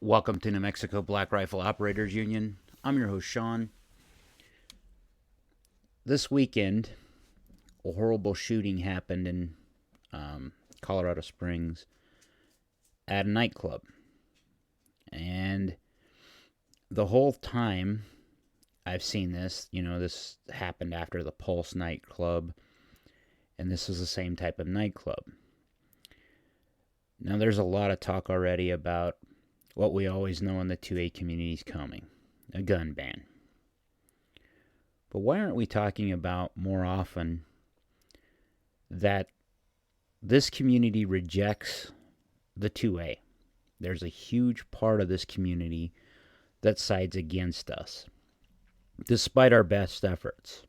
Welcome to New Mexico Black Rifle Operators Union. I'm your host, Sean. This weekend, a horrible shooting happened in Colorado Springs at a nightclub. And the whole time I've seen this, this happened after the Pulse nightclub, and this is the same type of nightclub. Now, there's a lot of talk already about what we always know in the 2A community is coming, a gun ban. But why aren't we talking about more often that this community rejects the 2A? There's a huge part of this community that sides against us, despite our best efforts.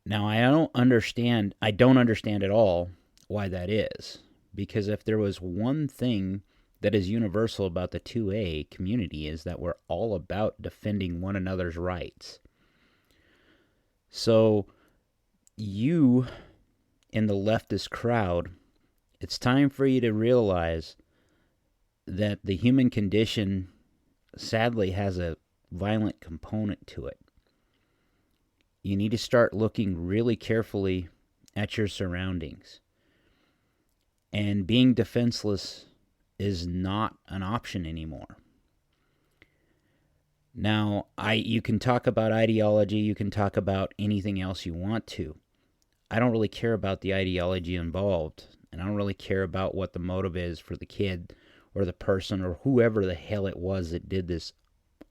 Now, I don't understand at all why that is, because if there was one thing that is universal about the 2A community is that we're all about defending one another's rights. So, you in the leftist crowd, it's time for you to realize that the human condition sadly has a violent component to it. You need to start looking really carefully at your surroundings. And being defenseless is not an option anymore. Now, you can talk about ideology, you can talk about anything else you want to. I don't really care about the ideology involved, and I don't really care about what the motive is for the kid or the person or whoever the hell it was that did this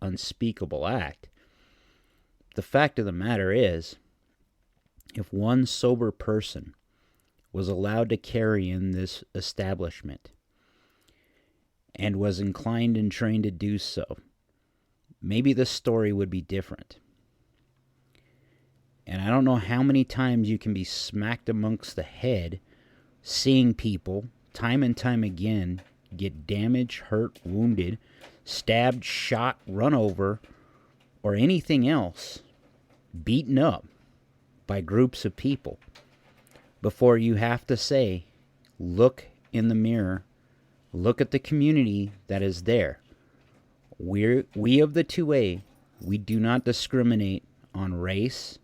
unspeakable act. The fact of the matter is, if one sober person was allowed to carry in this establishment and was inclined and trained to do so, maybe the story would be different. And I don't know how many times you can be smacked amongst the head seeing people time and time again get damaged, hurt, wounded, stabbed, shot, run over, or anything else, beaten up by groups of people before you have to say, look in the mirror, look at the community that is there. We of the 2A, we do not discriminate on race.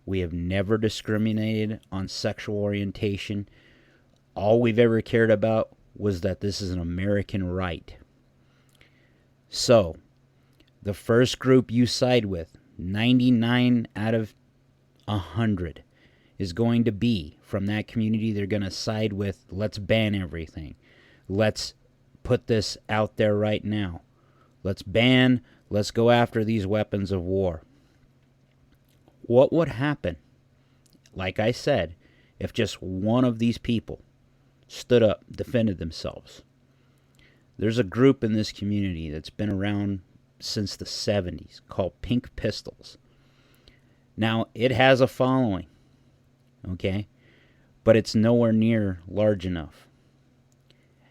We have never discriminated on sexual orientation. All we've ever cared about was that this is an American right. So, the first group you side with, 99 out of 100, is going to be from that community. They're going to side with, let's ban everything. Let's put this out there right now. Let's go after these weapons of war. What would happen, like I said, if just one of these people stood up, defended themselves? There's a group in this community that's been around since the 70s called Pink Pistols. Now, it has a following, okay? But it's nowhere near large enough.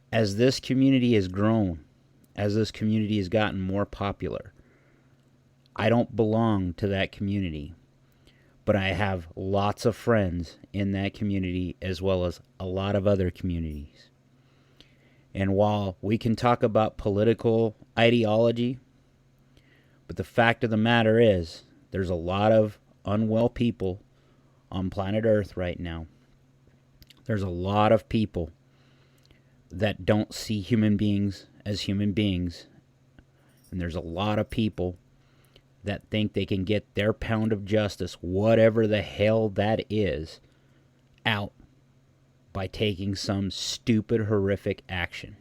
As this community has grown, as this community has gotten more popular, I don't belong to that community, but I have lots of friends in that community as well as a lot of other communities. And while we can talk about political ideology, but the fact of the matter is there's a lot of unwell people on planet Earth right now. There's a lot of people that don't see human beings as human beings. And there's a lot of people that think they can get their pound of justice, whatever the hell that is, out by taking some stupid, horrific action.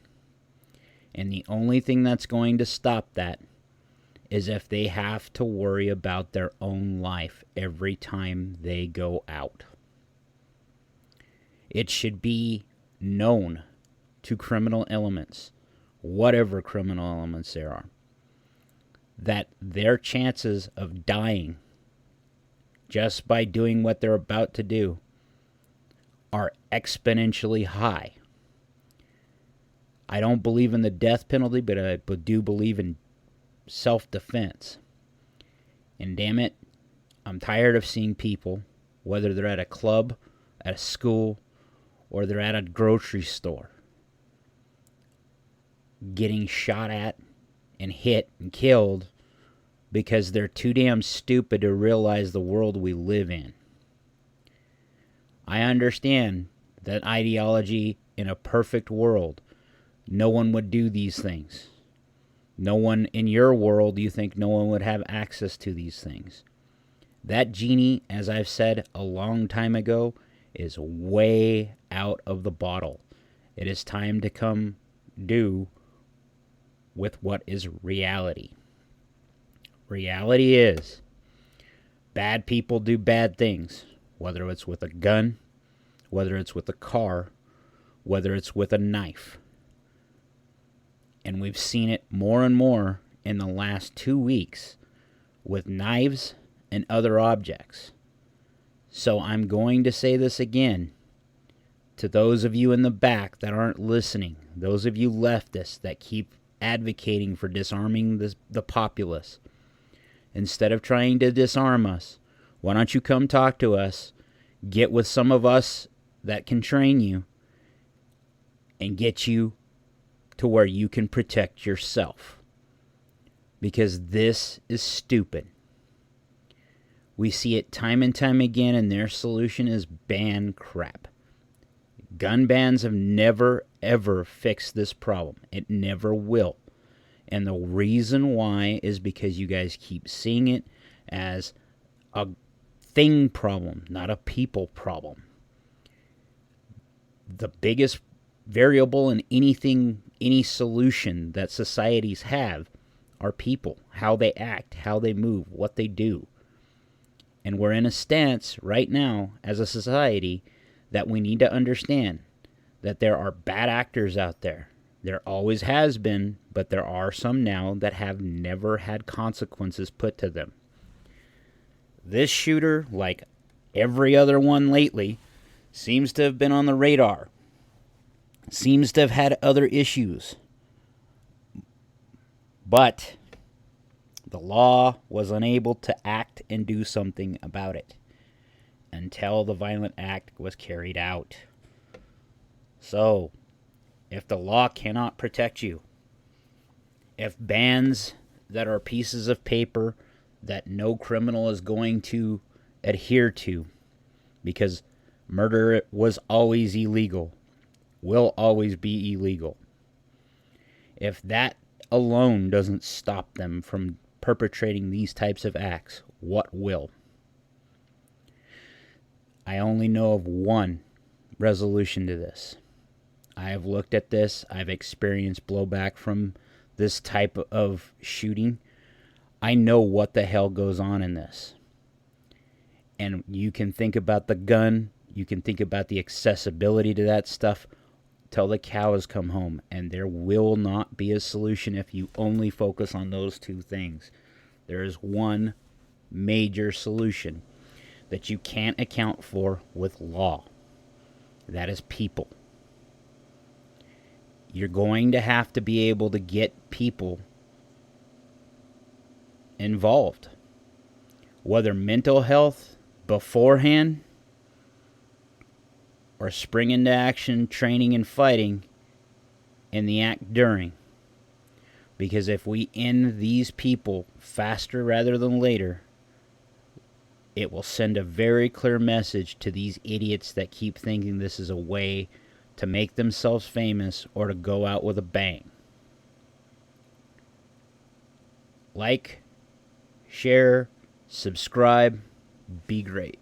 And the only thing that's going to stop that is if they have to worry about their own life every time they go out. It should be known to criminal elements, whatever criminal elements there are, that their chances of dying just by doing what they're about to do are exponentially high. I don't believe in the death penalty, but I do believe in self-defense. And damn it, I'm tired of seeing people, whether they're at a club, at a school, or they're at a grocery store, getting shot at and hit and killed because they're too damn stupid to realize the world we live in. I understand that ideology in a perfect world, no one would do these things. No one in your world, you think no one would have access to these things. That genie, as I've said a long time ago, is way out of the bottle. It is time to come do with what is reality. Reality is bad people do bad things, whether it's with a gun, whether it's with a car, whether it's with a knife. And we've seen it more and more in the last 2 weeks with knives and other objects. So I'm going to say this again to those of you in the back that aren't listening, those of you leftists that keep advocating for disarming the populace. Instead of trying to disarm us, why don't you come talk to us, get with some of us that can train you, and get you to where you can protect yourself. Because this is stupid. We see it time and time again, and their solution is ban crap. Gun bans have never, ever fixed this problem. It never will. And the reason why is because you guys keep seeing it as a thing problem, not a people problem. The biggest variable in anything, any solution that societies have are people, how they act, how they move, what they do. And we're in a stance right now as a society that we need to understand that there are bad actors out there. There always has been, but there are some now that have never had consequences put to them. This shooter, like every other one lately, seems to have been on the radar. Seems to have had other issues. But the law was unable to act and do something about it until the violent act was carried out. So, if the law cannot protect you, if bans that are pieces of paper that no criminal is going to adhere to, because murder was always illegal, will always be illegal, if that alone doesn't stop them from perpetrating these types of acts, what will? I only know of one resolution to this. I have looked at this. I've experienced blowback from this type of shooting. I know what the hell goes on in this. And you can think about the gun. You can think about the accessibility to that stuff till the cows come home. And there will not be a solution if you only focus on those two things. There is one major solution that you can't account for with law. That is people. You're going to have to be able to get people involved. Whether mental health beforehand or spring into action, training and fighting in the act during. Because if we end these people faster rather than later, it will send a very clear message to these idiots that keep thinking this is a way to make themselves famous or to go out with a bang. Like, share, subscribe, be great.